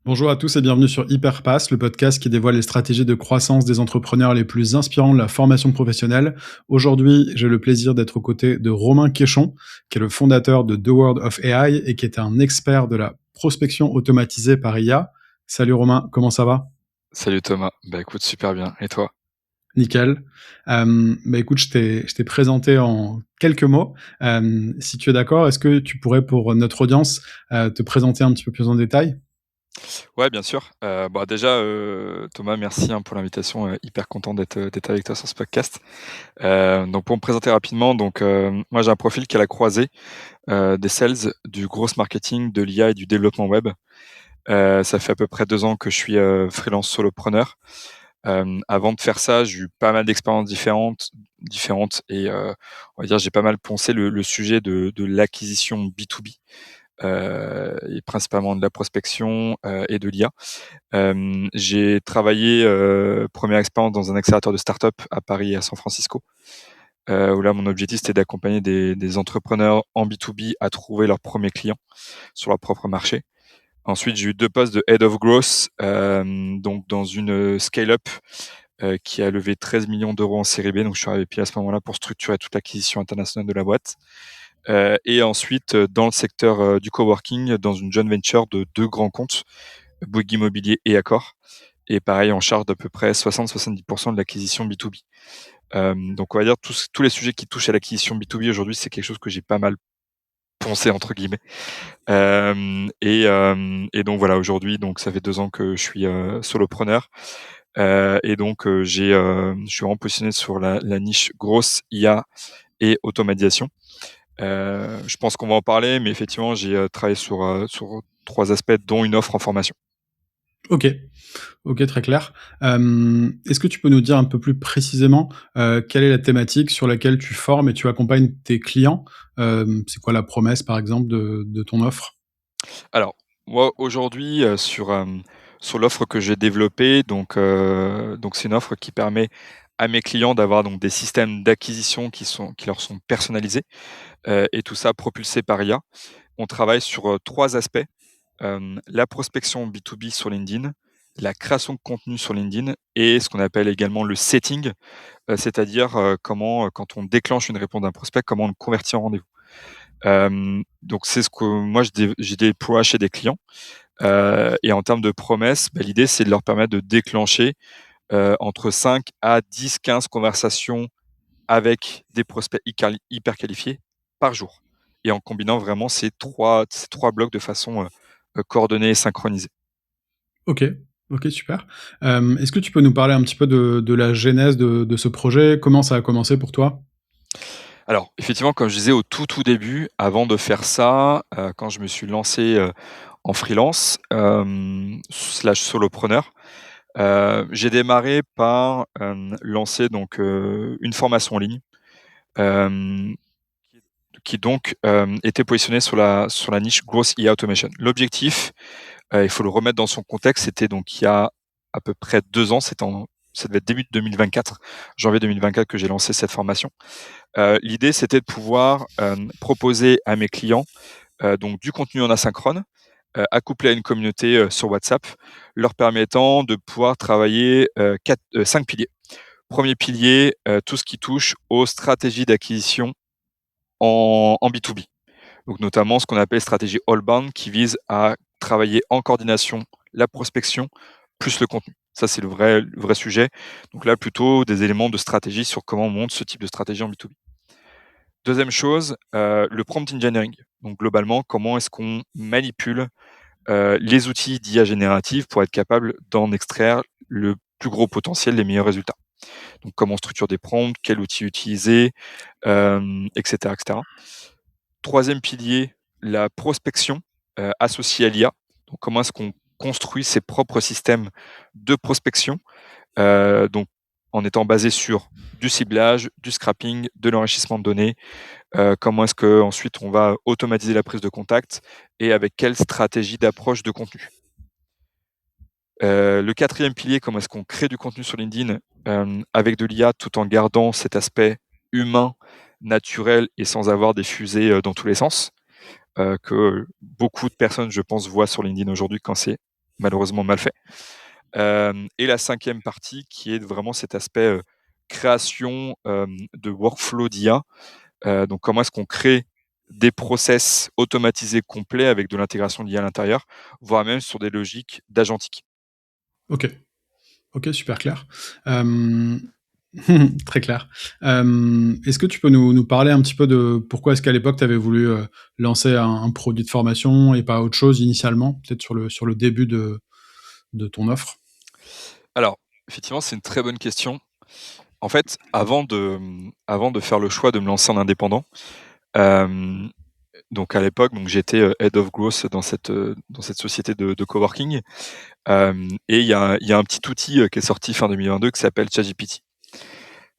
Bonjour à tous et bienvenue sur Hyperpass, le podcast qui dévoile les stratégies de croissance des entrepreneurs les plus inspirants de la formation professionnelle. Aujourd'hui, j'ai le plaisir d'être aux côtés de Romain Quéchon, qui est le fondateur de The World of AI et qui est un expert de la prospection automatisée par IA. Salut Romain, comment ça va? Salut Thomas, écoute super bien, et toi? Nickel. Écoute, je t'ai présenté en quelques mots. Si tu es d'accord, est-ce que tu pourrais pour notre audience te présenter un petit peu plus en détail? Ouais, bien sûr. Déjà, Thomas, merci, hein, pour l'invitation, hyper content d'être avec toi sur ce podcast. Donc pour me présenter rapidement, moi j'ai un profil qui est à la croisée, des sales, du growth marketing, de l'IA et du développement web. Ça fait à peu près 2 ans que je suis, freelance solopreneur. Avant de faire ça, j'ai eu pas mal d'expériences différentes et on va dire j'ai pas mal poncé le sujet de l'acquisition B2B. Et principalement de la prospection, et de l'IA. J'ai travaillé, première expérience dans un accélérateur de start-up à Paris et à San Francisco, où là mon objectif c'était d'accompagner des entrepreneurs en B2B à trouver leurs premiers clients sur leur propre marché. Ensuite, j'ai eu 2 postes de Head of Growth, donc dans une, scale-up, qui a levé 13 millions d'euros en série B. Donc je suis arrivé pile à ce moment-là pour structurer toute l'acquisition internationale de la boîte. Et ensuite, dans le secteur, du coworking, dans une joint venture de 2 grands comptes, Bouygues Immobilier et Accor, et pareil en charge d'à peu près 60-70 de l'acquisition B2B. Donc on va dire tous les sujets qui touchent à l'acquisition B2B aujourd'hui, c'est quelque chose que j'ai pas mal «poncé» entre guillemets. Et donc voilà, aujourd'hui, donc ça fait 2 ans que je suis, solopreneur, je suis vraiment positionné sur la niche grosse IA et automatisation. Je pense qu'on va en parler, mais effectivement, j'ai travaillé sur 3 aspects, dont une offre en formation. Ok. Ok, très clair. Est-ce que tu peux nous dire un peu plus précisément quelle est la thématique sur laquelle tu formes et tu accompagnes tes clients? C'est quoi la promesse, par exemple, de ton offre? Alors, moi, aujourd'hui, sur l'offre que j'ai développée, donc c'est une offre qui permet à mes clients d'avoir donc des systèmes d'acquisition qui leur sont personnalisés, et tout ça propulsé par IA. On travaille sur, 3 aspects. La prospection B2B sur LinkedIn, la création de contenu sur LinkedIn et ce qu'on appelle également le setting, c'est-à-dire, comment, quand on déclenche une réponse d'un prospect, comment on le convertit en rendez-vous. Donc c'est ce que moi j'ai déploie chez des clients, et en termes de promesses, l'idée c'est de leur permettre de déclencher, entre 5 à 10-15 conversations avec des prospects hyper qualifiés par jour, et en combinant vraiment ces trois blocs de façon, coordonnée et synchronisée. Ok, ok, super. Est-ce que tu peux nous parler un petit peu de la genèse de ce projet? Comment ça a commencé pour toi? Alors, effectivement, comme je disais au tout début, avant de faire ça, quand je me suis lancé, en freelance, slash solopreneur, j'ai démarré par, lancer une formation en ligne, hem, qui donc, était positionnée sur la niche Growth IA Automation. L'objectif, il faut le remettre dans son contexte, c'était donc il y a à peu près 2 ans, ça devait être début 2024, janvier 2024 que j'ai lancé cette formation. L'idée, c'était de pouvoir, proposer à mes clients, donc du contenu en asynchrone, accouplé à une communauté, sur WhatsApp, leur permettant de pouvoir travailler, 5 piliers. Premier pilier, tout ce qui touche aux stratégies d'acquisition en B2B. Donc notamment ce qu'on appelle stratégie all-bound qui vise à travailler en coordination la prospection plus le contenu. Ça, c'est le vrai sujet. Donc là, plutôt des éléments de stratégie sur comment on monte ce type de stratégie en B2B. Deuxième chose, le prompt engineering. Donc globalement, comment est-ce qu'on manipule, les outils d'IA générative pour être capable d'en extraire le plus gros potentiel, les meilleurs résultats. Donc comment on structure des prompts, quel outil utiliser, et cetera, et cetera. Troisième pilier, la prospection, associée à l'IA. Donc comment est-ce qu'on construit ses propres systèmes de prospection, donc en étant basé sur du ciblage, du scrapping, de l'enrichissement de données, comment est-ce qu'ensuite on va automatiser la prise de contact et avec quelle stratégie d'approche de contenu. Le quatrième pilier, comment est-ce qu'on crée du contenu sur LinkedIn, avec de l'IA tout en gardant cet aspect humain, naturel et sans avoir des fusées, dans tous les sens, que beaucoup de personnes, je pense, voient sur LinkedIn aujourd'hui quand c'est malheureusement mal fait. Et la 5e partie qui est vraiment cet aspect, création, de workflow d'IA. Donc comment est-ce qu'on crée des process automatisés complets avec de l'intégration d'IA à l'intérieur, voire même sur des logiques d'agentique. OK. OK, super clair. Très clair. Est-ce que tu peux nous parler un petit peu de pourquoi est-ce qu'à l'époque tu avais voulu, lancer un produit de formation et pas autre chose initialement? Peut-être sur le début de ton offre? Alors, effectivement, c'est une très bonne question. En fait, avant de faire le choix de me lancer en indépendant, hem, donc à l'époque, donc j'étais, head of growth dans cette société de coworking, et il y a un petit outil, qui est sorti fin 2022 qui s'appelle ChatGPT.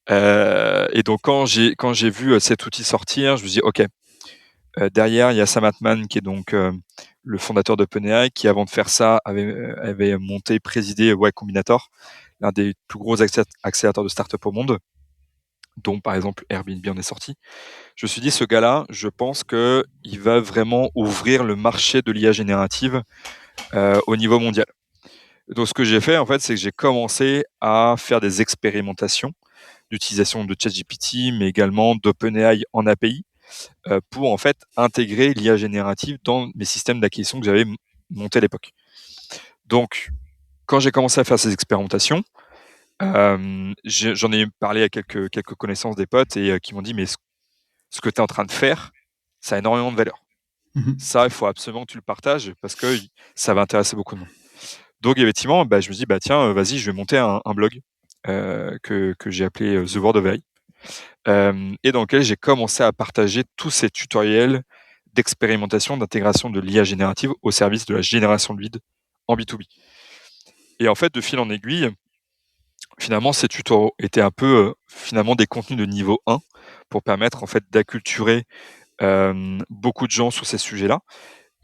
Et donc quand j'ai vu, cet outil sortir, je me dis: «OK, derrière il y a Sam Altman qui est donc, le fondateur d'OpenAI qui avant de faire ça avait monté, présidé Y Combinator, l'un des plus gros accélérateurs de start-up au monde, dont par exemple Airbnb en est sorti. Je me suis dit: «Ce gars-là, je pense qu'il va vraiment ouvrir le marché de l'IA générative, au niveau mondial». Donc ce que j'ai fait en fait, c'est que j'ai commencé à faire des expérimentations d'utilisation de ChatGPT, mais également d'OpenAI en API, pour en fait intégrer l'IA générative dans mes systèmes d'acquisition que j'avais montés à l'époque. Donc quand j'ai commencé à faire ces expérimentations, j'en ai parlé à quelques connaissances des potes et qui m'ont dit: «Mais ce que tu es en train de faire, ça a énormément de valeur. Mmh. Ça, il faut absolument que tu le partages parce que ça va intéresser beaucoup de monde». Donc effectivement, bah, je me dis: «Bah tiens, vas-y, je vais monter un blog», que j'ai appelé, The World of AI, et dans lequel j'ai commencé à partager tous ces tutoriels d'expérimentation, d'intégration de l'IA générative au service de la génération de leads en B2B. Et en fait, de fil en aiguille, finalement, ces tutos étaient un peu, finalement des contenus de niveau 1 pour permettre en fait d'acculturer, beaucoup de gens sur ces sujets-là.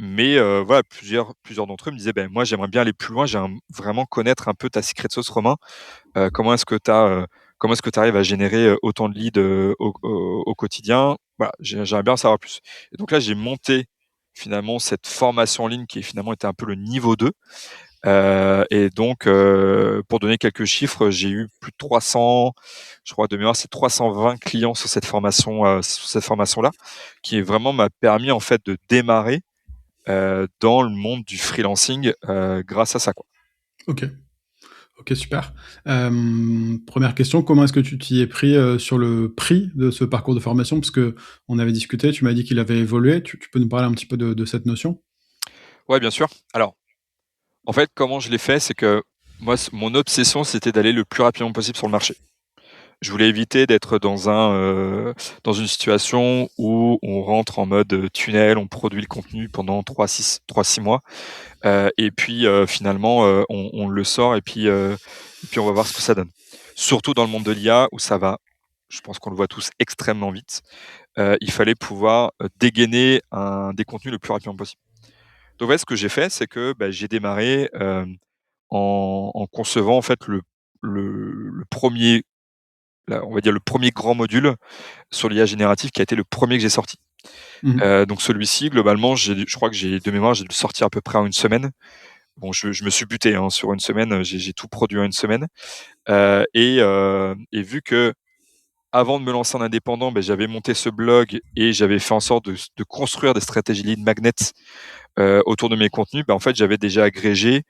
Mais voilà, plusieurs d'entre eux me disaient: «Ben moi, j'aimerais bien aller plus loin, j'aimerais vraiment connaître un peu ta secret sauce, Romain. Comment est-ce que comment est-ce que tu arrives à générer, autant de leads, au quotidien? Voilà, j'aimerais bien en savoir plus». Et donc là, j'ai monté finalement cette formation en ligne qui finalement était un peu le niveau 2. Et donc pour donner quelques chiffres, j'ai eu plus de 300, je crois de mémoire, c'est 320 clients sur cette formation-là, qui vraiment m'a permis en fait de démarrer, dans le monde du freelancing, grâce à ça, quoi. OK. OK, super. 1re question, comment est-ce que tu t'y es pris, sur le prix de ce parcours de formation? Parce qu'on avait discuté, tu m'as dit qu'il avait évolué. Tu peux nous parler un petit peu de cette notion? Ouais, bien sûr. Alors, en fait, comment je l'ai fait, c'est que moi, mon obsession, c'était d'aller le plus rapidement possible sur le marché. Je voulais éviter d'être dans une situation où on rentre en mode, tunnel, on produit le contenu pendant 3-6 mois, et puis, finalement, on le sort et puis on va voir ce que ça donne. Surtout dans le monde de l'IA où ça va, je pense qu'on le voit tous, extrêmement vite. Il fallait pouvoir, dégainer des contenus le plus rapidement possible. Donc ouais, ce que j'ai fait, c'est que, bah, j'ai démarré, en concevant en fait le 1er, on va dire le premier grand module sur l'IA générative qui a été le premier que j'ai sorti. Mmh mh. Donc celui-ci globalement, je crois que de mémoire, j'ai dû le sortir à peu près en une semaine. Bon, je me suis buté, hein, sur une semaine, j'ai tout produit en une semaine, et vu qu'avant de me lancer en indépendant, beh, j'avais monté ce blog et j'avais fait en sorte de construire des stratégies lead magnets, autour de mes contenus, bah, en fait, j'avais déjà agrégé,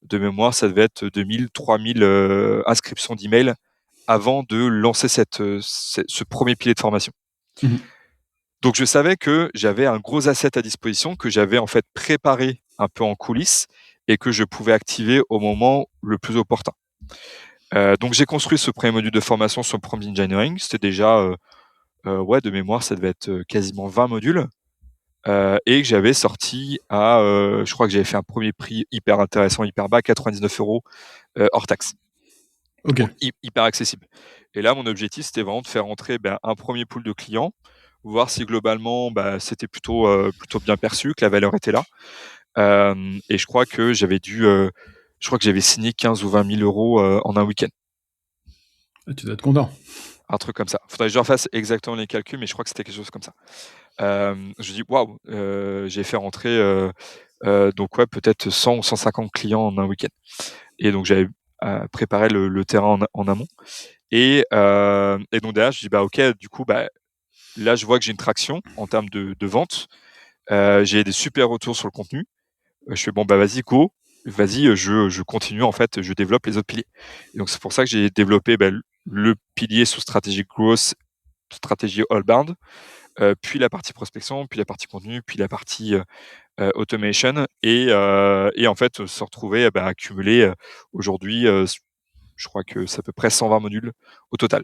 de mémoire, ça devait être 2 000-3 000, inscriptions d'emails avant de lancer ce 1er pilier de formation. Mmh mh. Donc je savais que j'avais un gros asset à disposition, que j'avais en fait préparé un peu en coulisses et que je pouvais activer au moment le plus opportun. Donc j'ai construit ce 1er module de formation sur prompt engineering. C'était déjà, ouais, de mémoire, ça devait être, quasiment 20 modules, et que j'avais sorti à, je crois que j'avais fait un 1er prix hyper intéressant, hyper bas, 99 €, hors taxe. OK. Donc hyper accessible. Et là, mon objectif, c'était vraiment de faire rentrer, ben, un 1er pool de clients, voir si globalement, bah, c'était plutôt bien perçu, que la valeur était là. Et je crois que j'avais signé 15 ou 20 000 €, en un week-end. Ah, tu dois être content. Un truc comme ça. Faudrait que je refasse exactement les calculs, mais je crois que c'était quelque chose comme ça. Je me dis: «Waouh!» J'ai fait rentrer, Donc ouais, peut-être 100 ou 150 clients en un week-end. Et donc j'avais préparé le terrain en amont. Et donc derrière, je dis bah ok, du coup bah là je vois que j'ai une traction en termes de vente. J'ai des super retours sur le contenu. Je fais bon bah vas-y go, vas-y, je continue en fait, je développe les autres piliers. Et donc c'est pour ça que j'ai développé le pilier sous stratégie growth, stratégie all-bound, puis la partie prospection, puis la partie contenu, puis la partie automation, et en fait se retrouver accumuler aujourd'hui, je crois que c'est à peu près 120 modules au total.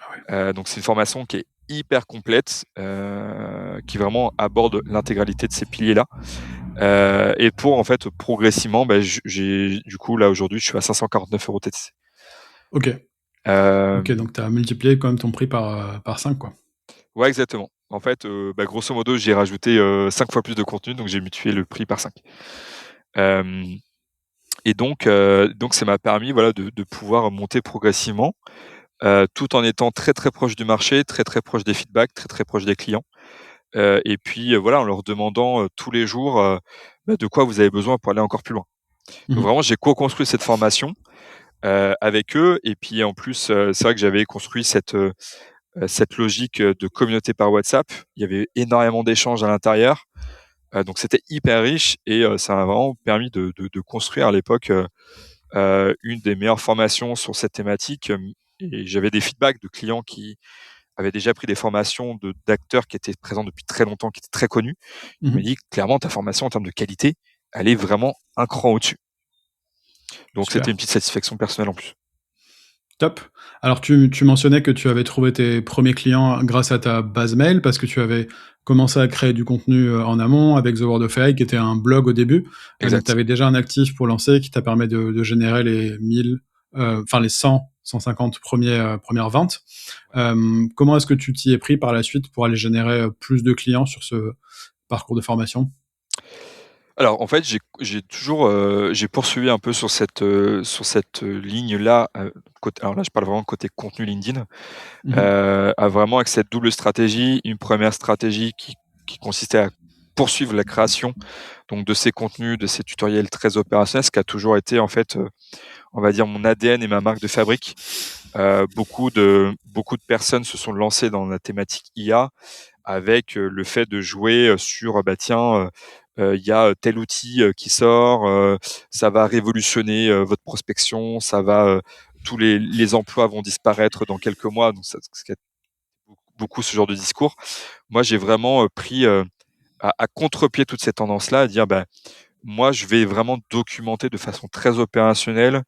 Ah ouais. Donc c'est une formation qui est hyper complète, qui vraiment aborde l'intégralité de ces piliers-là. Et pour en fait progressivement, j'ai du coup là aujourd'hui je suis à 549 € TTC. Ok. Euh, Ok, donc tu as multiplié quand même ton prix par 5, quoi. ouais, exactement. En fait, grosso modo, j'ai rajouté 5 fois plus de contenu, donc j'ai multiplié le prix par 5. Euh, et donc ça m'a permis voilà de pouvoir monter progressivement, tout en étant très très proche du marché, très très proche des feedbacks, très très proche des clients. Et puis voilà, en leur demandant tous les jours de quoi vous avez besoin pour aller encore plus loin. Donc Mhm. vraiment, j'ai co-construit cette formation avec eux. Et puis en plus, c'est vrai que j'avais construit cette logique de communauté par WhatsApp. Il y avait énormément d'échanges à l'intérieur. Donc c'était hyper riche, et ça m'a vraiment permis de construire à l'époque une des meilleures formations sur cette thématique. Et j'avais des feedbacks de clients qui avaient déjà pris des formations d'acteurs qui étaient présents depuis très longtemps, qui étaient très connus. Il m'a Mhm. dit clairement, ta formation en termes de qualité, elle est vraiment un cran au-dessus. Donc c'était Super. une petite satisfaction personnelle en plus. Top. Alors, tu mentionnais que tu avais trouvé tes premiers clients grâce à ta base mail, parce que tu avais commencé à créer du contenu en amont avec The Word of AI, qui était un blog au début. Donc, tu Exact. avais déjà un actif pour lancer qui t'a permis de générer les 1000, enfin les 100, 150 premières ventes. Comment est-ce que tu t'y es pris par la suite pour aller générer plus de clients sur ce parcours de formation? Alors en fait, j'ai toujours j'ai poursuivi un peu sur cette ligne-là, alors là, je parle vraiment côté contenu LinkedIn, Mhm. à vraiment avec cette double stratégie. Une première stratégie qui consistait à poursuivre la création donc de ces contenus, de ces tutoriels très opérationnels, ce qui a toujours été en fait, on va dire mon ADN et ma marque de fabrique. Beaucoup de personnes se sont lancées dans la thématique IA avec le fait de jouer sur bah tiens, il y a tel outil qui sort, ça va révolutionner votre prospection, ça va tous les emplois vont disparaître dans quelques mois. Donc ça, ce qui est beaucoup ce genre de discours. Moi, j'ai vraiment pris à contre-pied toute cette tendance-là, à dire bah moi, je vais vraiment documenter de façon très opérationnelle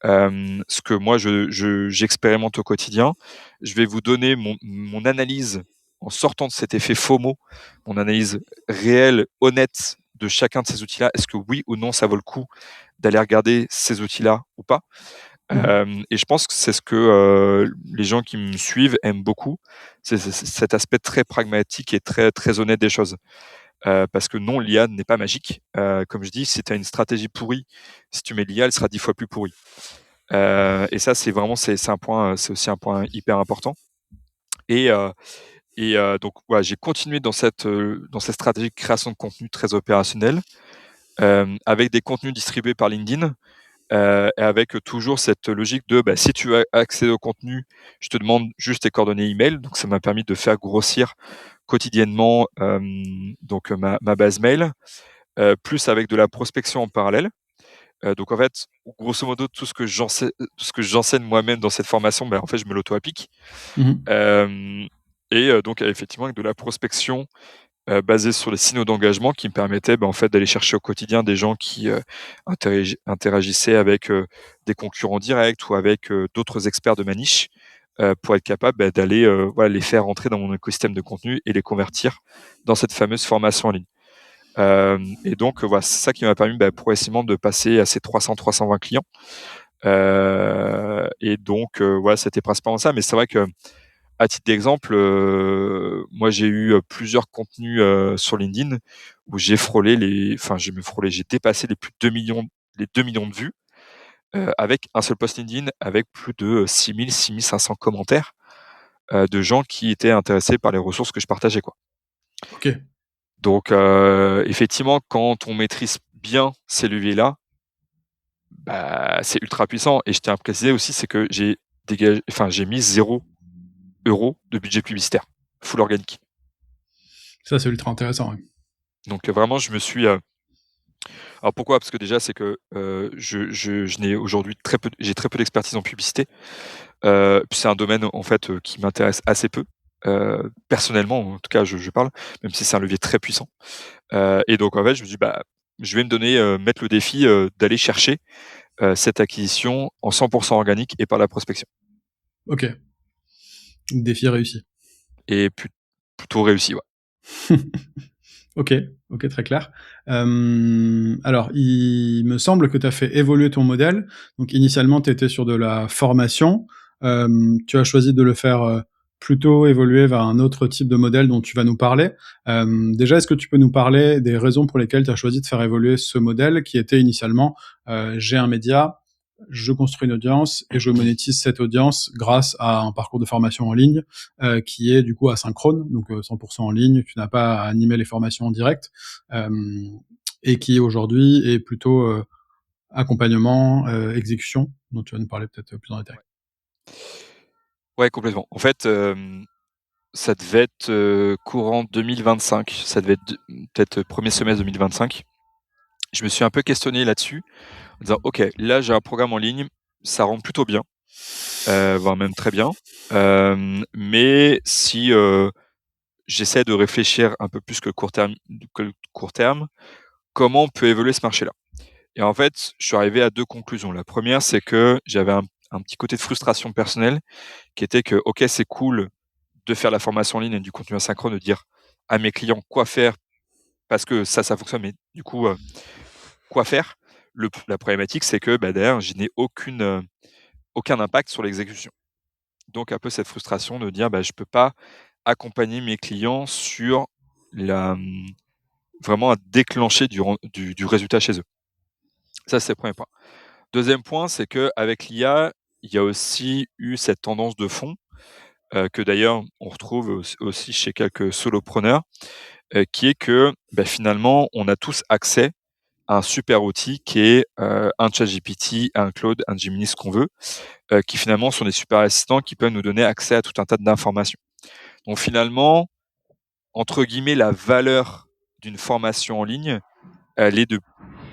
ce que moi j'expérimente au quotidien. Je vais vous donner mon analyse en sortant de cet effet FOMO, mon analyse réelle, honnête de chacun de ces outils-là. Est-ce que oui ou non ça vaut le coup d'aller regarder ces outils-là ou pas? Mhm. Et je pense que c'est ce que les gens qui me suivent aiment beaucoup, c'est cet aspect très pragmatique et très très honnête des choses. Parce que non, l'IA n'est pas magique. Comme je dis, si tu as une stratégie pourrie, si tu mets l'IA, elle sera 10 fois plus pourrie. Et ça, c'est vraiment c'est un point, c'est aussi un point hyper important. Et donc voilà, j'ai continué dans cette stratégie de création de contenu très opérationnelle, avec des contenus distribués par LinkedIn, et avec toujours cette logique de bah, si tu veux accéder au contenu, je te demande juste tes coordonnées email. Donc ça m'a permis de faire grossir quotidiennement donc ma base mail, plus avec de la prospection en parallèle. Donc en fait, grosso modo, tout ce que j'enseigne moi-même dans cette formation, en fait, je me l'auto-applique. Mhm. Hem Et donc effectivement, avec de la prospection, basée sur les signaux d'engagement qui me permettaient, en fait, d'aller chercher au quotidien des gens qui, interagissaient avec, des concurrents directs ou avec, d'autres experts de ma niche, pour être capable, d'aller, voilà, les faire rentrer dans mon écosystème de contenu et les convertir dans cette fameuse formation en ligne. Et donc, voilà, c'est ça qui m'a permis, progressivement de passer à ces 300-320 clients. Et donc, voilà, c'était principalement ça. Mais c'est vrai que à titre d'exemple, moi, j'ai eu plusieurs contenus sur LinkedIn où j'ai dépassé les 2 millions de vues, avec un seul post LinkedIn, avec plus de 6 500 commentaires de gens qui étaient intéressés par les ressources que je partageais, quoi. Ok. Donc effectivement, quand on maîtrise bien ces leviers-là, bah, c'est ultra puissant. Et je tiens à préciser aussi, c'est que j'ai mis 0 € de budget publicitaire, full organique. Ça, c'est ultra intéressant, ouais. Donc vraiment, je me suis, alors pourquoi? Parce que déjà, c'est que, je n'ai aujourd'hui j'ai très peu d'expertise en publicité. Puis c'est un domaine, en fait, qui m'intéresse assez peu. Personnellement, en tout cas, je parle, même si c'est un levier très puissant. Et donc en fait, je me dis: «Bah, je vais me donner, mettre le défi, d'aller chercher, cette acquisition en 100 organique et par la prospection». Ok. Défi réussi. Et plutôt réussi, ouais. Ok, ok, très clair. Alors, il me semble que tu as fait évoluer ton modèle. Donc, initialement, tu étais sur de la formation. Tu as choisi de le faire plutôt évoluer vers un autre type de modèle dont tu vas nous parler. Déjà, est-ce que tu peux nous parler des raisons pour lesquelles tu as choisi de faire évoluer ce modèle qui était initialement j'ai un média, je construis une audience et je monétise cette audience grâce à un parcours de formation en ligne qui est du coup asynchrone, donc 100% en ligne, tu n'as pas à animer les formations en direct, euh, et qui aujourd'hui est plutôt accompagnement, exécution, dont tu vas nous parler peut-être plus en détail. Ouais. Ouais, complètement. En fait, ça devait être, courant 2025. Ça devait être peut-être 1er semestre 2025. Je me suis un peu questionné là-dessus, en disant: «OK, là, j'ai un programme en ligne, ça rend plutôt bien, voire même très bien. Mais si, j'essaie de réfléchir un peu plus que le court terme, comment peut évoluer ce marché-là?» Et en fait, je suis arrivé à 2 conclusions. La première, c'est que j'avais un petit côté de frustration personnelle qui était que, OK, c'est cool de faire la formation en ligne et du contenu asynchrone, de dire à mes clients quoi faire parce que ça fonctionne, mais du coup, quoi faire? La problématique, c'est que, bah, derrière, je n'ai aucun impact sur l'exécution. Donc un peu cette frustration de dire: «Bah, je peux pas accompagner mes clients sur la, vraiment à déclencher du résultat chez eux». Ça, c'est le 1er point. 2e point, c'est qu'avec l'IA, il y a aussi eu cette tendance de fond, que d'ailleurs on retrouve aussi chez quelques solopreneurs, qui est que, bah, finalement, on a tous accès à un super outil qui est, un ChatGPT, un Claude, un Gemini, ce qu'on veut, qui finalement sont des super assistants qui peuvent nous donner accès à tout un tas d'informations. Donc finalement, entre guillemets, «la valeur» d'une formation en ligne, elle est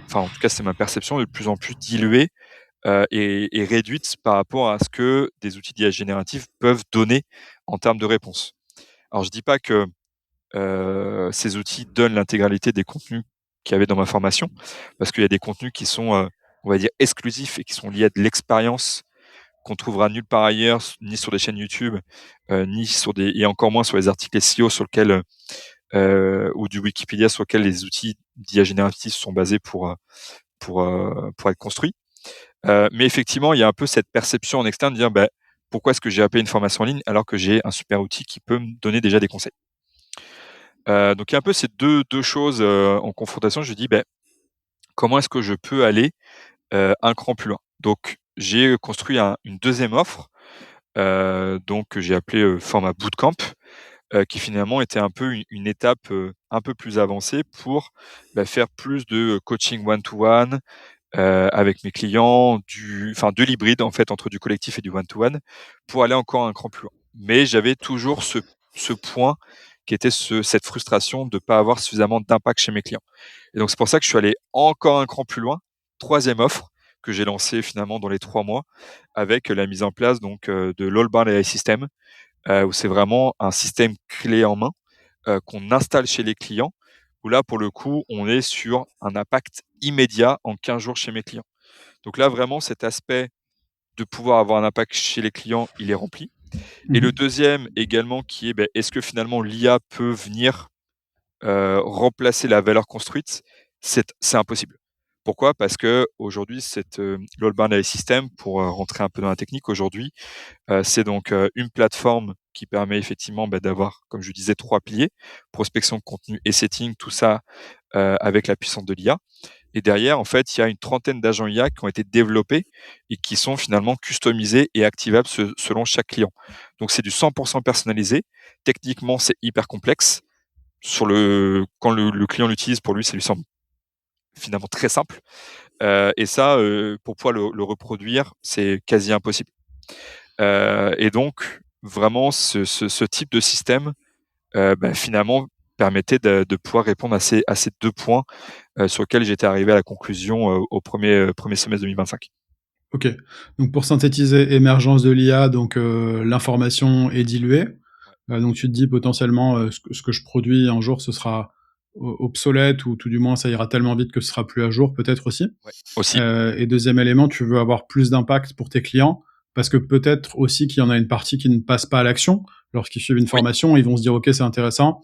enfin en tout cas c'est ma perception, de plus en plus diluée, et réduite par rapport à ce que des outils d'IA générative peuvent donner en termes de réponses. Alors je dis pas que, ces outils donnent l'intégralité des contenus qu'il y avait dans ma formation, parce qu'il y a des contenus qui sont, on va dire exclusifs et qui sont liés à de l'expérience qu'on trouvera nulle part ailleurs, ni sur des chaînes YouTube, ni sur et encore moins sur les articles SEO sur lesquels, ou du Wikipédia sur lequel les outils d'IA générative sont basés pour être construits. Mais effectivement, il y a un peu cette perception en externe de dire: «Bah, pourquoi est-ce que j'ai à payer une formation en ligne alors que j'ai un super outil qui peut me donner déjà des conseils?» Donc il y a un peu ces deux choses, en confrontation. Je me dis: «Beh, comment est-ce que je peux aller, un cran plus loin?» Donc j'ai construit une 2e offre, donc que j'ai appelée, format bootcamp, qui finalement était un peu une étape, un peu plus avancée pour, bah, faire plus de coaching one to one, avec mes clients, de l'hybride en fait entre du collectif et du one to one, pour aller encore un cran plus loin. Mais j'avais toujours ce point qui était cette frustration de pas avoir suffisamment d'impact chez mes clients. Et donc c'est pour ça que je suis allé encore un cran plus loin. 3e offre que j'ai lancée finalement dans les 3 mois avec la mise en place donc, de l'Allbound AI System, où c'est vraiment un système clé en main, qu'on installe chez les clients, où là, pour le coup, on est sur un impact immédiat en 15 jours chez mes clients. Donc là, vraiment, cet aspect de pouvoir avoir un impact chez les clients, il est rempli. Et le Mhm. 2e également qui est, beh, est-ce que finalement l'IA peut venir, remplacer la valeur construite? C'est impossible. Pourquoi? Parce qu'aujourd'hui, l'Allbound AI System, pour, rentrer un peu dans la technique aujourd'hui, c'est donc, une plateforme qui permet effectivement, bah, d'avoir, comme je disais, 3 piliers: prospection, contenu et setting, tout ça, avec la puissance de l'IA. Et derrière, en fait, il y a une trentaine d'agents IA qui ont été développés et qui sont finalement customisés et activables selon chaque client. Donc c'est du 100 personnalisé. Techniquement, c'est hyper complexe. quand le client l'utilise, pour lui, ça lui semble finalement très simple. Et ça, pour pouvoir le reproduire, c'est quasi impossible. Et donc, vraiment, ce type de système, finalement, permettait de pouvoir répondre à ces 2 points, sur lesquels j'étais arrivé à la conclusion, au premier semestre 2025. OK. Donc pour synthétiser, émergence de l'IA, donc l'information est diluée. Ouais, Donc tu te dis potentiellement, ce que je produis un jour, ce sera obsolète ou tout du moins ça ira tellement vite que ce sera plus à jour, peut-être aussi. ouais, aussi. Et deuxième élément, tu veux avoir plus d'impact pour tes clients parce que peut-être aussi qu'il y en a une partie qui ne passe pas à l'action. Lorsqu'ils suivent une Oui, formation, ils vont se dire OK, c'est intéressant.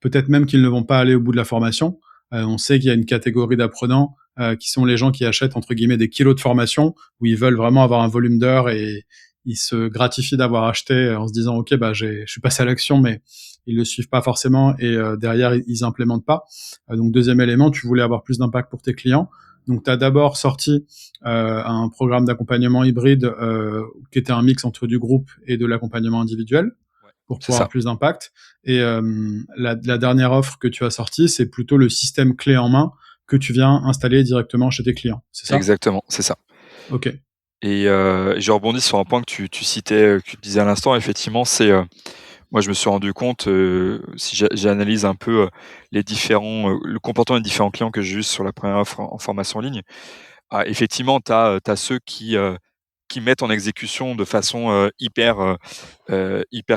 Peut-être même qu'ils ne vont pas aller au bout de la formation. On sait qu'il y a une catégorie d'apprenants qui sont les gens qui achètent entre guillemets des kilos de formation où ils veulent vraiment avoir un volume d'heures et ils se gratifient d'avoir acheté en se disant OK, bah je suis passé à l'action, mais ils le suivent pas forcément et derrière ils implémentent pas. Donc deuxième élément, tu voulais avoir plus d'impact pour tes clients. Donc tu as d'abord sorti un programme d'accompagnement hybride qui était un mix entre du groupe et de l'accompagnement individuel ouais, pour c'est pouvoir avoir ça. plus d'impact. Et la dernière offre que tu as sortie, c'est plutôt le système clé en main que tu viens installer directement chez tes clients. C'est ça? Exactement, c'est ça. Ok. Et je rebondis sur un point que tu citais, que tu disais à l'instant. Effectivement, moi, je me suis rendu compte, si j'analyse un peu, le comportement des différents clients que j'ai eu sur la première offre en formation en ligne. Ah, effectivement, tu as, ceux qui mettent en exécution de façon, hyper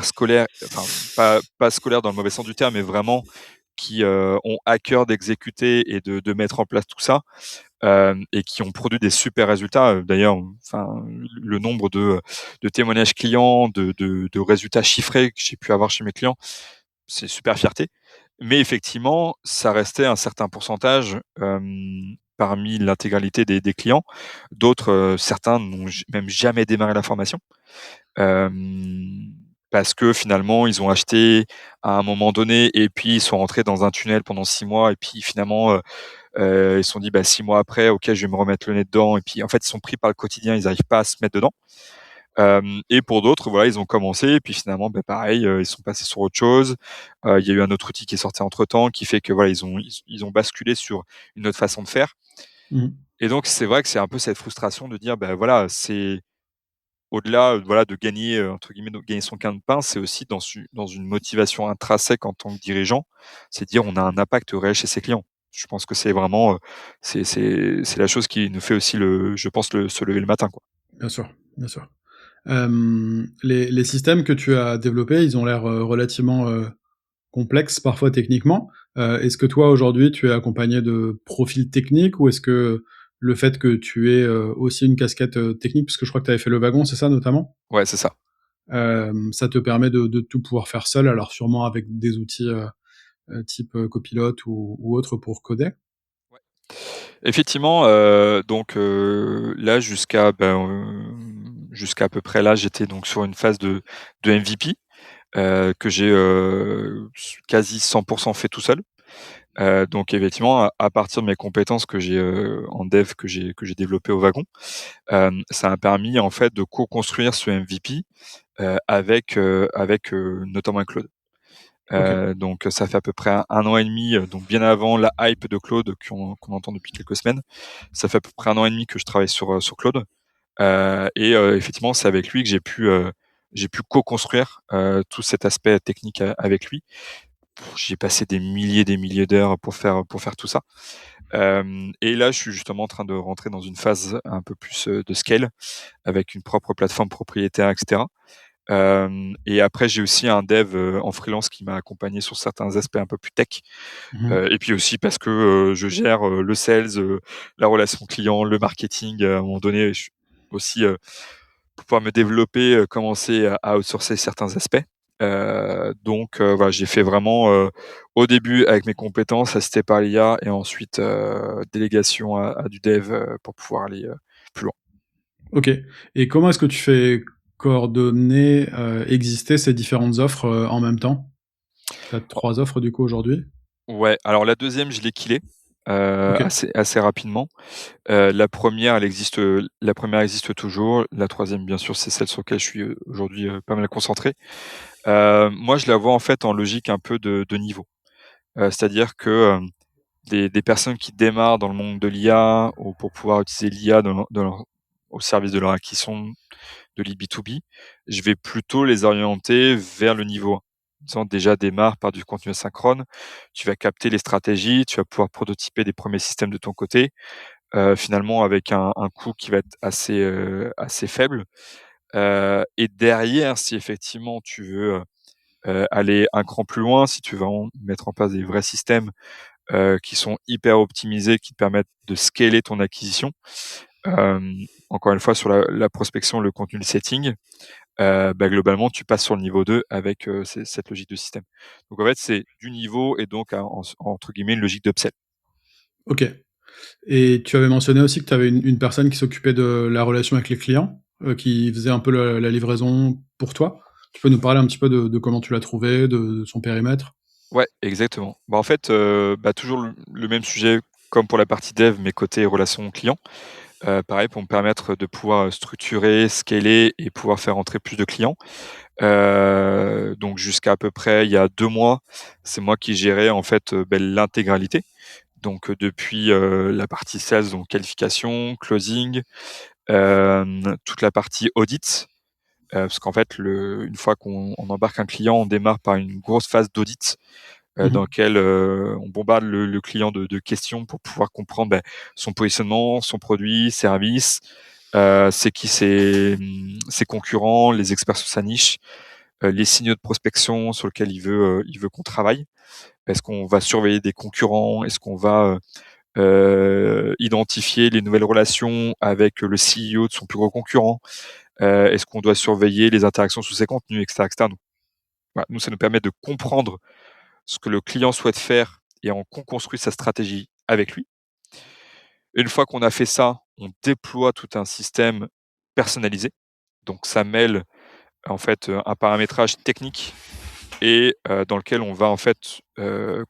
scolaire, enfin, pas scolaire dans le mauvais sens du terme, mais vraiment qui, ont à cœur d'exécuter et de mettre en place tout ça, et qui ont produit des super résultats. D'ailleurs, enfin, le nombre de témoignages clients, de résultats chiffrés que j'ai pu avoir chez mes clients, c'est super fierté. Mais effectivement, ça restait un certain pourcentage, parmi l'intégralité des clients. D'autres, certains n'ont même jamais démarré la formation, hem, parce que finalement, ils ont acheté à un moment donné et puis ils sont rentrés dans un tunnel pendant 6 mois et puis finalement, ils se sont dit: «Bah, 6 mois après, OK, je vais me remettre le nez dedans» et puis en fait, ils sont pris par le quotidien, ils n'arrivent pas à se mettre dedans. Et pour d'autres, voilà, ils ont commencé et puis finalement, pareil, ils sont passés sur autre chose. Il y a eu un autre outil qui est sorti entre-temps qui fait que voilà, ils ont basculé sur une autre façon de faire. Mhm. Et donc c'est vrai que c'est un peu cette frustration de dire, voilà, c'est au-delà, voilà, de gagner, entre guillemets, de gagner son gain de pain, c'est aussi dans une motivation intrinsèque en tant que dirigeant, c'est de dire on a un impact réel chez ses clients. Je pense que c'est vraiment, c'est la chose qui nous fait aussi je pense se lever le matin, quoi. Bien sûr, bien sûr. Les systèmes que tu as développés, ils ont l'air relativement complexes, parfois techniquement. Est-ce que toi, aujourd'hui, tu es accompagné de profils techniques ou est-ce que le fait que tu aies aussi une casquette technique, puisque je crois que tu avais fait le wagon, c'est ça notamment, Ouais, c'est ça. ça te permet de tout pouvoir faire seul, alors sûrement avec des outils type Copilot ou autre pour coder? Effectivement, donc là jusqu'à à peu près là, j'étais donc sur une phase de MVP, que j'ai, quasi 100 fait tout seul. Donc effectivement, à partir de mes compétences que j'ai, en dev que j'ai développées au wagon, ça m'a permis en fait de co-construire ce MVP, avec, notamment avec Claude. OK. Donc ça fait à peu près un an et demi, donc bien avant la hype de Claude qu'on entend depuis quelques semaines. Ça fait à peu près un an et demi que je travaille sur Claude, et effectivement, c'est avec lui que j'ai pu co-construire, tout cet aspect technique avec lui. J'ai passé des milliers d'heures pour faire tout ça. Et là, je suis justement en train de rentrer dans une phase un peu plus, de scale avec une propre plateforme propriétaire et cetera. Et après, j'ai aussi un dev, en freelance qui m'a accompagné sur certains aspects un peu plus tech. Mhm. Et puis aussi parce que, je gère, le sales, la relation client, le marketing, à un moment donné, je suis aussi, pour pouvoir me développer, commencer à outsourcer certains aspects. Donc voilà, j'ai fait vraiment, au début avec mes compétences, assisté par l'IA et ensuite, délégation à du dev, pour pouvoir aller, plus loin. OK. Et comment est-ce que tu fais coordonner, exister ces différentes offres, en même temps? Tu as 3 offres du coup aujourd'hui? Ouais, alors la deuxième, je l'ai killée, OK. assez rapidement. La première existe toujours. La troisième, bien sûr, c'est celle sur laquelle je suis, aujourd'hui, pas mal concentré. Moi, je la vois en fait en logique un peu de niveau. C'est-à-dire que des personnes qui démarrent dans le monde de l'IA ou pour pouvoir utiliser l'IA au service de leur acquisition de l'E-B2B, je vais plutôt les orienter vers le niveau 1. En disant déjà démarre par du contenu asynchrone, tu vas capter les stratégies, tu vas pouvoir prototyper des premiers systèmes de ton côté, finalement avec un coût qui va être assez faible. Et derrière, si effectivement tu veux aller un cran plus loin, si tu veux mettre en place des vrais systèmes qui sont hyper optimisés, qui te permettent de scaler ton acquisition. Encore une fois, sur la prospection, le contenu, le setting, globalement, tu passes sur le niveau 2 avec cette logique de système. Donc en fait, c'est du niveau et donc entre guillemets une logique d'upsell. Ok. Et tu avais mentionné aussi que tu avais une personne qui s'occupait de la relation avec les clients, qui faisait un peu la livraison pour toi. Tu peux nous parler un petit peu de comment tu l'as trouvé, de son périmètre? Ouais, exactement. En fait, toujours le même sujet comme pour la partie dev, mais côté relation client. Pareil, pour me permettre de pouvoir structurer, scaler et pouvoir faire entrer plus de clients. Donc jusqu'à à peu près il y a 2 mois, c'est moi qui gérais en fait, l'intégralité. Donc depuis, la partie sales, donc qualification, closing, toute la partie audit, parce qu'en fait une fois qu'on embarque un client, on démarre par une grosse phase d'audit, dans Mmh. lequel, on bombarde le client de questions pour pouvoir comprendre, son positionnement, son produit, service, c'est qui ses concurrents, les experts sur sa niche, les signaux de prospection sur lesquels il veut qu'on travaille. Est-ce qu'on va surveiller des concurrents? Est-ce qu'on va, identifier les nouvelles relations avec le CEO de son plus gros concurrent? Est-ce qu'on doit surveiller les interactions sous ses contenus, et cetera, et cetera. Donc voilà, nous, ça nous permet de comprendre ce que le client souhaite faire et on construit sa stratégie avec lui. Une fois qu'on a fait ça, on déploie tout un système personnalisé. Donc ça mêle en fait, un paramétrage technique et dans lequel on va en fait,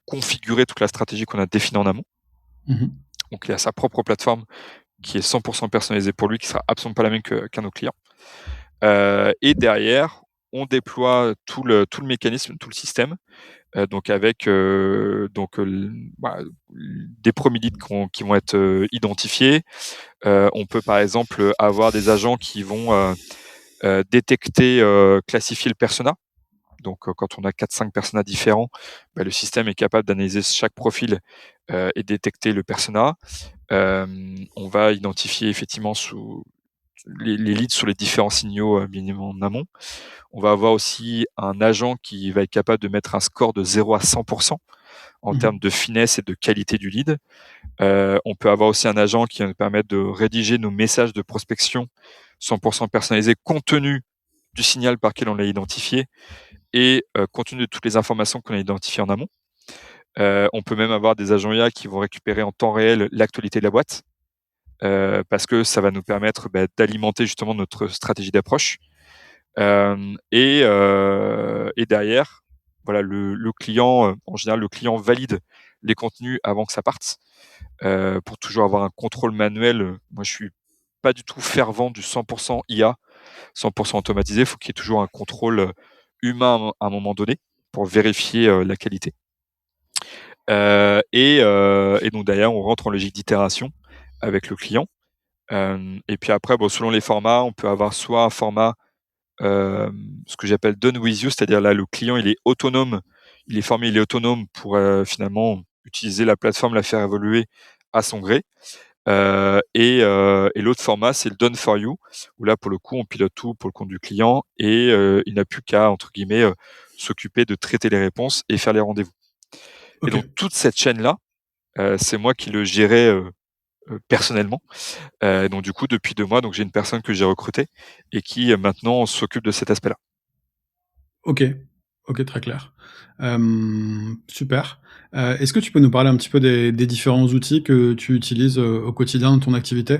configurer toute la stratégie qu'on a définie en amont. Mmh. Donc il a sa propre plateforme qui est 100% personnalisée pour lui, qui sera absolument pas la même qu'un nos clients. Et derrière, on déploie tout le mécanisme, tout le système, donc avec des premiers leads qui vont être identifiés. On peut par exemple avoir des agents qui vont détecter, classifier le persona. Donc, quand on a 4-5 personas différents, le système est capable d'analyser chaque profil et détecter le persona. On va identifier effectivement sous les leads sur les différents signaux minimum en amont. On va avoir aussi un agent qui va être capable de mettre un score de 0 à 100% en Mmh. termes de finesse et de qualité du lead. On peut avoir aussi un agent qui va nous permettre de rédiger nos messages de prospection 100% personnalisés compte tenu du signal par lequel on l'a identifié et compte tenu de toutes les informations qu'on a identifiées en amont. On peut même avoir des agents IA qui vont récupérer en temps réel l'actualité de la boîte, parce que ça va nous permettre, d'alimenter justement notre stratégie d'approche. Et derrière, voilà, le client, en général, le client valide les contenus avant que ça parte, pour toujours avoir un contrôle manuel. Moi, je suis pas du tout fervent du 100% IA, 100% automatisé. Il faut qu'il y ait toujours un contrôle humain à un moment donné pour vérifier la qualité. Et donc derrière, on rentre en logique d'itération avec le client. Et puis après, selon les formats, on peut avoir soit un format, ce que j'appelle done with you, c'est-à-dire là, le client, il est autonome, il est formé, il est autonome pour finalement utiliser la plateforme, la faire évoluer à son gré. Et l'autre format, c'est le done for you, où là, pour le coup, on pilote tout pour le compte du client et il n'a plus qu'à, entre guillemets, s'occuper de traiter les réponses et faire les rendez-vous. Et donc OK. toute cette chaîne-là, c'est moi qui le gérais personnellement. Donc du coup, depuis 2 mois, donc j'ai une personne que j'ai recrutée et qui maintenant s'occupe de cet aspect-là. OK. OK, très clair. Super. Est-ce que tu peux nous parler un petit peu des différents outils que tu utilises, au quotidien dans ton activité?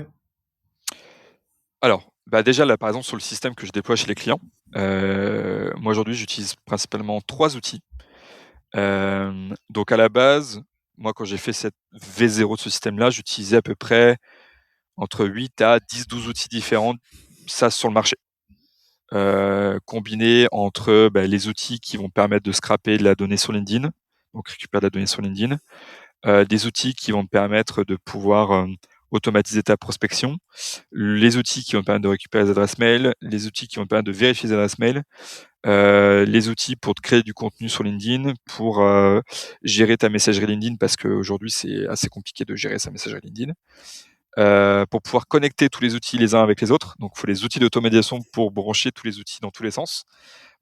Alors, déjà là, par exemple, sur le système que je déploie chez les clients, moi aujourd'hui, j'utilise principalement 3 outils. Donc à la base, moi quand j'ai fait cette V0 de ce système-là, j'utilisais à peu près entre 8 à 10-12 outils différents, ça sur le marché. Combinés entre, les outils qui vont permettre de scraper de la donnée sur LinkedIn, donc récupère de la donnée sur LinkedIn. Des outils qui vont te permettre de pouvoir automatiser ta prospection, les outils qui vont te permettre de récupérer les adresses mail, les outils qui vont te permettre de vérifier les adresses mail, les outils pour te créer du contenu sur LinkedIn, pour gérer ta messagerie LinkedIn, parce qu'aujourd'hui c'est assez compliqué de gérer sa messagerie LinkedIn. Pour pouvoir connecter tous les outils les uns avec les autres. Donc il faut les outils d'automatisation pour brancher tous les outils dans tous les sens.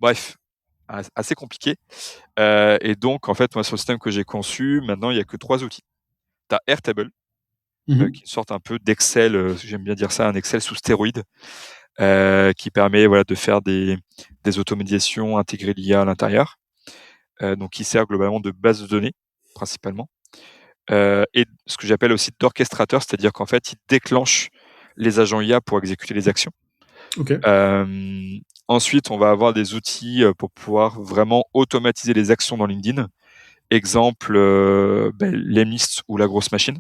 Bref, assez compliqué. Et donc en fait, moi sur le système que j'ai conçu, maintenant il n'y a que 3 outils. Tu as Airtable, qui sortent un peu d'Excel, j'aime bien dire ça, un Excel sous stéroïdes, qui permet de faire des automatisations, intégrer l'IA à l'intérieur, donc qui sert globalement de base de données principalement, et ce que j'appelle aussi d'orchestrateur, c'est-à-dire qu'en fait il déclenche les agents IA pour exécuter les actions. Ok. Ensuite on va avoir des outils pour pouvoir vraiment automatiser les actions dans LinkedIn. Exemple, l'Emlist ou la grosse machine.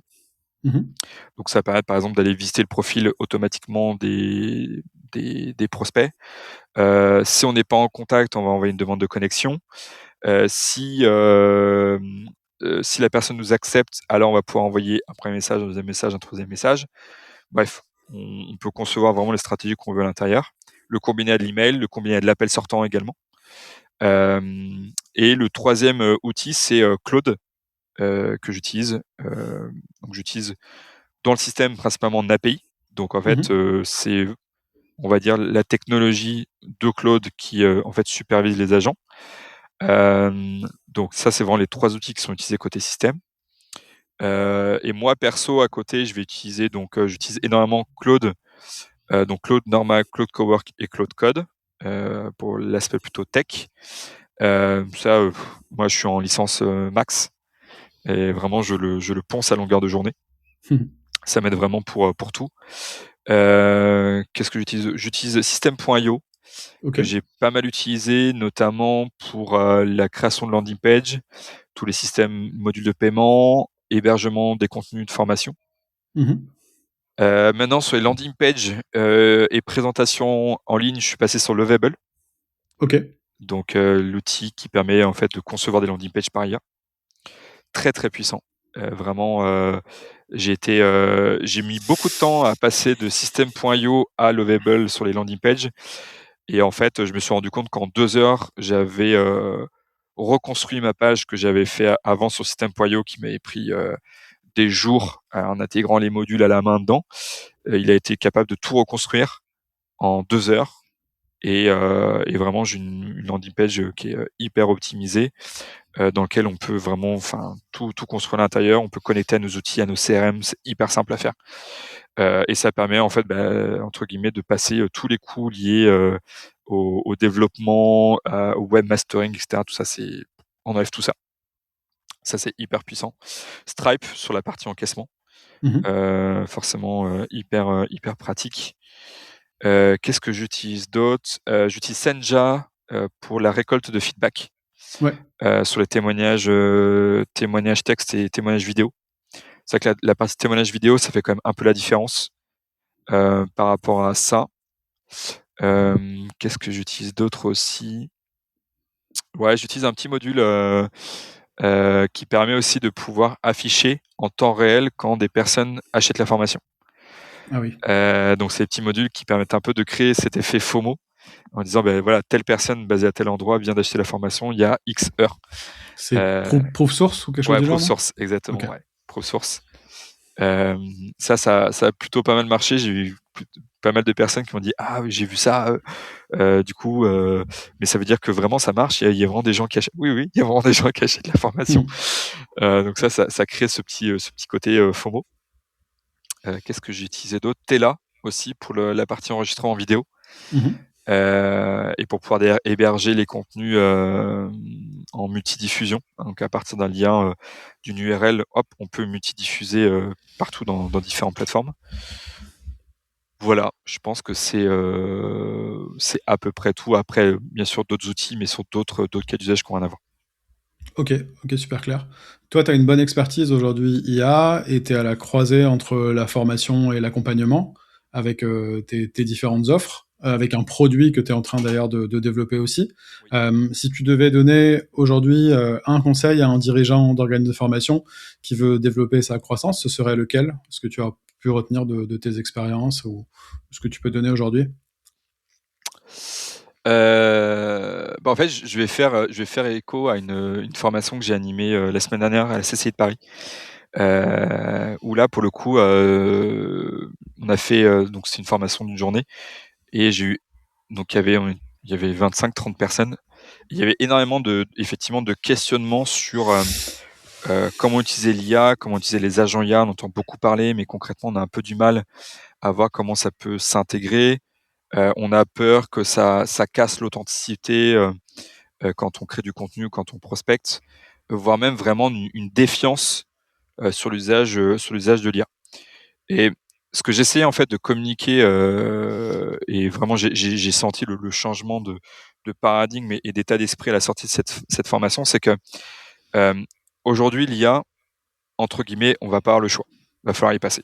Donc ça permet par exemple d'aller visiter le profil automatiquement des prospects. Si on n'est pas en contact, on va envoyer une demande de connexion. Si la personne nous accepte, alors on va pouvoir envoyer un premier message, un deuxième message, un troisième message. Bref, on peut concevoir vraiment les stratégies qu'on veut à l'intérieur. Le combiner à de l'email, le combiner à de l'appel sortant également. Et le troisième outil, c'est Claude, que j'utilise. Donc j'utilise dans le système principalement en API. Donc en fait, c'est, on va dire, la technologie de Claude qui en fait supervise les agents. Donc ça, c'est vraiment les 3 outils qui sont utilisés côté système. Et moi perso à côté, je vais utiliser j'utilise énormément Claude. Donc Claude Normal, Claude Cowork et Claude Code pour l'aspect plutôt tech. Moi je suis en licence max et vraiment je le ponce à longueur de journée. Ça m'aide vraiment pour tout. Qu'est-ce que j'utilise ? J'utilise System.io, que j'ai pas mal utilisé, notamment pour la création de landing page, tous les systèmes, modules de paiement, hébergement des contenus de formation. Maintenant, sur les landing pages et présentations en ligne, je suis passé sur Lovable. Donc, l'outil qui permet en fait de concevoir des landing pages par IA. Très très puissant. Vraiment, j'ai mis beaucoup de temps à passer de System.io à Lovable sur les landing pages. Et en fait, je me suis rendu compte qu'en 2 heures, j'avais reconstruit ma page que j'avais fait avant sur System.io, qui m'avait pris des jours en intégrant les modules à la main dedans. Il a été capable de tout reconstruire en 2 heures. Et vraiment, j'ai une landing page qui est hyper optimisée, dans lequel on peut vraiment tout construire à l'intérieur. On peut connecter à nos outils, à nos CRM, c'est hyper simple à faire. Et ça permet en fait, entre guillemets, de passer tous les coûts liés au développement, au webmastering, etc. Tout ça, on enlève tout ça. Ça, c'est hyper puissant. Stripe sur la partie encaissement, forcément hyper pratique. Qu'est-ce que j'utilise d'autre ? J'utilise Senja pour la récolte de feedback. Sur les témoignages texte et témoignages vidéo. C'est vrai que la partie témoignage vidéo, ça fait quand même un peu la différence par rapport à ça. Qu'est-ce que j'utilise d'autre aussi ? Ouais, j'utilise un petit module qui permet aussi de pouvoir afficher en temps réel quand des personnes achètent la formation. Ah oui. Donc c'est des petits modules qui permettent un peu de créer cet effet FOMO en disant voilà, telle personne basée à tel endroit vient d'acheter la formation il y a X heures. C'est proof source ou quelque chose du genre? Proof source, exactement. Okay. Ouais, proof source. Ça a plutôt pas mal marché. J'ai eu pas mal de personnes qui m'ont dit ah j'ai vu ça. Du coup, mais ça veut dire que vraiment ça marche. Il y a vraiment des gens qui achètent. Oui, il y a vraiment des gens qui achètent la formation. Donc ça crée ce petit côté FOMO. Qu'est-ce que j'ai utilisé d'autre ? Tela aussi pour la partie enregistrement en vidéo. Et pour pouvoir héberger les contenus en multidiffusion. Donc à partir d'un lien, d'une URL, hop, on peut multidiffuser partout dans différentes plateformes. Voilà, je pense que c'est à peu près tout. Après, bien sûr, d'autres outils, mais sur d'autres cas d'usage qui ont rien à voir. Ok, super clair. Toi, tu as une bonne expertise aujourd'hui IA et tu es à la croisée entre la formation et l'accompagnement avec tes différentes offres. avec un produit que tu es en train d'ailleurs de développer aussi. Oui. Si tu devais donner aujourd'hui un conseil à un dirigeant d'organisme de formation qui veut développer sa croissance, ce serait lequel? Ce que tu as pu retenir de tes expériences ou ce que tu peux donner aujourd'hui? En fait, je vais faire écho à une formation que j'ai animée, la semaine dernière à la CCI de Paris. Où là, pour le coup, on a fait, donc c'est une formation d'une journée et j'ai eu donc il y avait 25-30 personnes. Il y avait énormément effectivement de questionnements sur, comment utiliser l'IA, comment utiliser les agents IA. On entend beaucoup parler, mais concrètement, on a un peu du mal à voir comment ça peut s'intégrer. On a peur que ça casse l'authenticité, quand on crée du contenu, quand on prospecte, voire même vraiment une défiance, sur l'usage de l'IA. Et ce que j'essayais en fait de communiquer, et vraiment j'ai senti le changement de paradigme et d'état d'esprit à la sortie de cette formation, c'est que, hem, aujourd'hui l'IA, entre guillemets, on va pas avoir le choix. Va falloir y passer.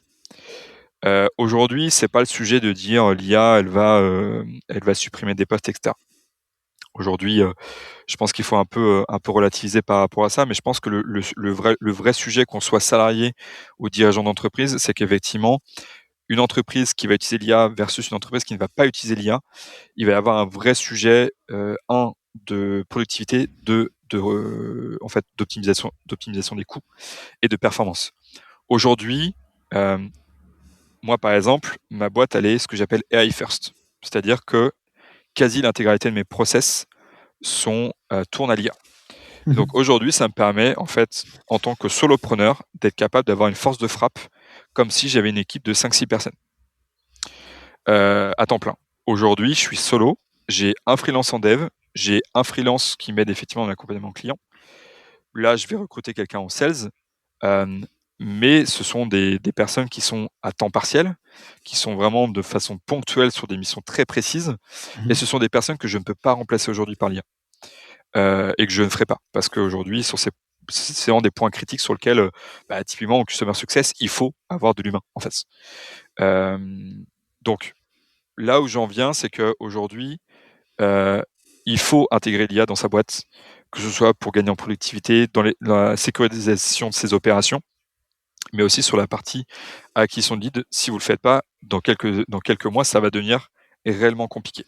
Aujourd'hui, c'est pas le sujet de dire, l'IA elle va supprimer des postes et cetera. Aujourd'hui, je pense qu'il faut un peu relativiser par rapport à ça, mais je pense que le vrai sujet, qu'on soit salarié ou dirigeant d'entreprise, c'est qu'effectivement, une entreprise qui va utiliser l'IA versus une entreprise qui ne va pas utiliser l'IA, il va y avoir un vrai sujet, 1 de productivité, 2 en fait d'optimisation des coûts et de performance. Aujourd'hui, hem, moi par exemple, ma boîte elle est ce que j'appelle AI first. C'est-à-dire que quasi l'intégralité de mes process tournent à l'IA. Donc Mhm. aujourd'hui, ça me permet en fait, en tant que solopreneur, d'être capable d'avoir une force de frappe comme si j'avais une équipe de 5-6 personnes. À temps plein. Aujourd'hui, je suis solo, j'ai un freelance en dev, j'ai un freelance qui m'aide effectivement dans l'accompagnement client. Là, je vais recruter quelqu'un en sales, hem, mais ce sont des personnes qui sont à temps partiel, qui sont vraiment de façon ponctuelle sur des missions très précises et ce Mhm. sont des personnes que je ne peux pas remplacer aujourd'hui par l'IA, et que je ne ferai pas. Parce qu'aujourd'hui, c'est vraiment des points critiques sur lesquels, typiquement en customer success, il faut avoir de l'humain, en fait. Hem, donc là où j'en viens, c'est qu'aujourd'hui, heu, il faut intégrer l'IA dans sa boîte, que ce soit pour gagner en productivité, dans la sécurisation de ses opérations, mais aussi sur la partie acquisition de leads. Si vous le faites pas, dans quelques mois, ça va devenir réellement compliqué.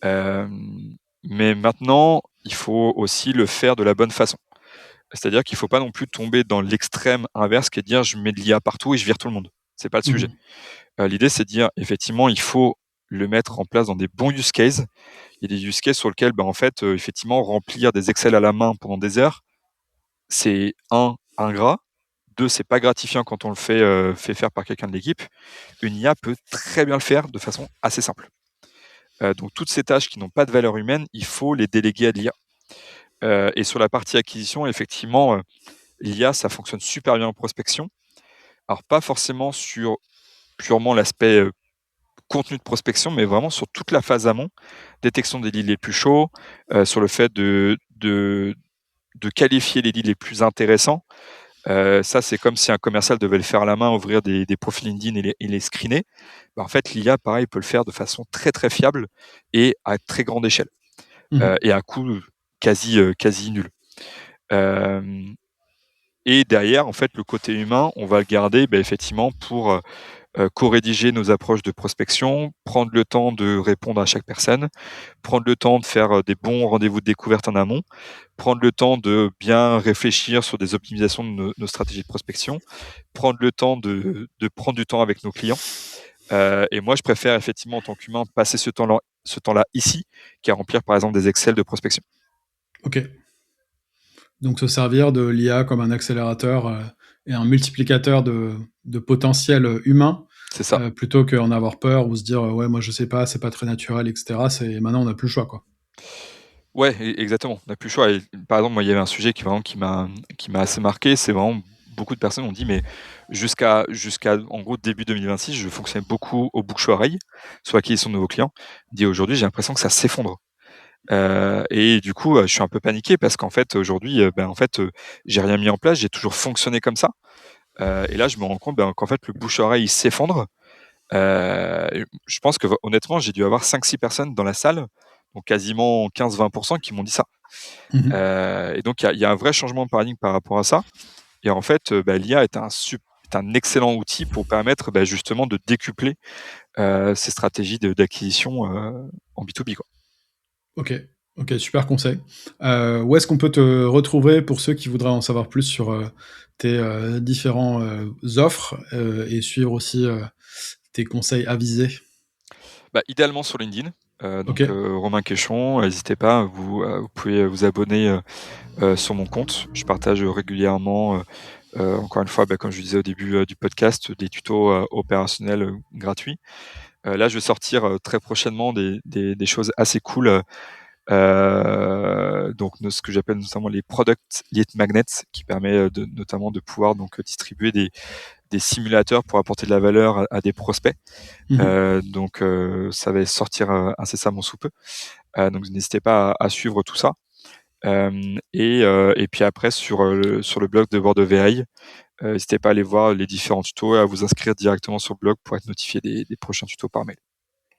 Mais maintenant, il faut aussi le faire de la bonne façon. C'est-à-dire qu'il faut pas non plus tomber dans l'extrême inverse qui est de dire: «Je mets de l'IA partout et je vire tout le monde». C'est pas le sujet. Mhm. L'idée, c'est de dire effectivement, il faut le mettre en place dans des bons use cases. Il y a des use cases sur lesquels, en fait, effectivement, remplir des Excel à la main pendant des heures, c'est ingrat. 2, c'est pas gratifiant quand on le fait faire par quelqu'un de l'équipe. Une IA peut très bien le faire de façon assez simple. Donc toutes ces tâches qui n'ont pas de valeur humaine, il faut les déléguer à l'IA. Et sur la partie acquisition, effectivement, l'IA, ça fonctionne super bien en prospection. Alors pas forcément sur purement l'aspect, contenu de prospection, mais vraiment sur toute la phase amont, détection des leads les plus chauds, sur le fait de qualifier les leads les plus intéressants. Ça, c'est comme si un commercial devait le faire à la main, ouvrir des profils LinkedIn et les screener. En fait, l'IA, pareil, peut le faire de façon très, très fiable et à très grande échelle, Mhm. et à un coût quasi nul. Hem Et derrière, en fait, le côté humain, on va le garder, effectivement pour, co-rédiger nos approches de prospection, prendre le temps de répondre à chaque personne, prendre le temps de faire, des bons rendez-vous de découverte en amont, prendre le temps de bien réfléchir sur des optimisations de nos stratégies de prospection, prendre le temps de prendre du temps avec nos clients. Et moi, je préfère effectivement, en tant qu'humain, passer ce temps-là ici, qu'à remplir, par exemple, des Excel de prospection. Ok. Donc se servir de l'IA comme un accélérateur et un multiplicateur de potentiel humain, C'est ça. plutôt qu'en avoir peur ou se dire ouais moi je sais pas, c'est pas très naturel, etc. C'est maintenant on n'a plus le choix quoi. Ouais, exactement, on n'a plus le choix et par exemple, moi, il y avait un sujet qui m'a assez marqué, c'est vraiment beaucoup de personnes ont dit: «Mais jusqu'à en gros début 2026, je fonctionnais beaucoup au bouche-oreille sur l'acquisition de nouveaux clients». Il dit: «Aujourd'hui, j'ai l'impression que ça s'effondre». Et du coup, je suis un peu paniqué parce qu'en fait, aujourd'hui, j'ai rien mis en place, j'ai toujours fonctionné comme ça. Et là, je me rends compte, qu'en fait, le bouche-oreille, il s'effondre. Et je pense que honnêtement, j'ai dû avoir 5-6 personnes dans la salle, donc quasiment 15-20% qui m'ont dit ça. Mmh. Et donc il y a un vrai changement de paradigme par rapport à ça. Et en fait, l'IA est un excellent outil pour permettre, justement de décupler, ces stratégies d'acquisition, en B2B, quoi. OK. OK, super conseil. Où est-ce qu'on peut te retrouver pour ceux qui voudraient en savoir plus sur, tes, différents, offres, et suivre aussi, tes conseils avisés? Idéalement sur LinkedIn, donc OK. Romain Quéchon, n'hésitez pas, vous pouvez vous abonner, sur mon compte. Je partage régulièrement, encore une fois, comme je disais au début, du podcast, des tutos, opérationnels, gratuits. Là, je vais sortir, très prochainement des choses assez cool, donc ce que j'appelle notamment les product lead magnets, qui permet, notamment de pouvoir donc distribuer des simulateurs pour apporter de la valeur à des prospects. Mmh. Donc ça va sortir, incessamment sous peu. Donc n'hésitez pas à suivre tout ça. Et puis après sur le blog de Board of AI, n'hésitez pas à aller voir les différents tutos et à vous inscrire directement sur le blog pour être notifié des prochains tutos par mail.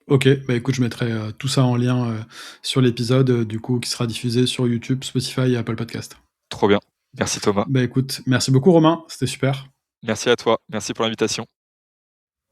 OK, écoute, je mettrai, tout ça en lien, sur l'épisode, du coup, qui sera diffusé sur YouTube, Spotify et Apple Podcast. Trop bien. Merci Thomas. Écoute, merci beaucoup Romain, c'était super. Merci à toi. Merci pour l'invitation.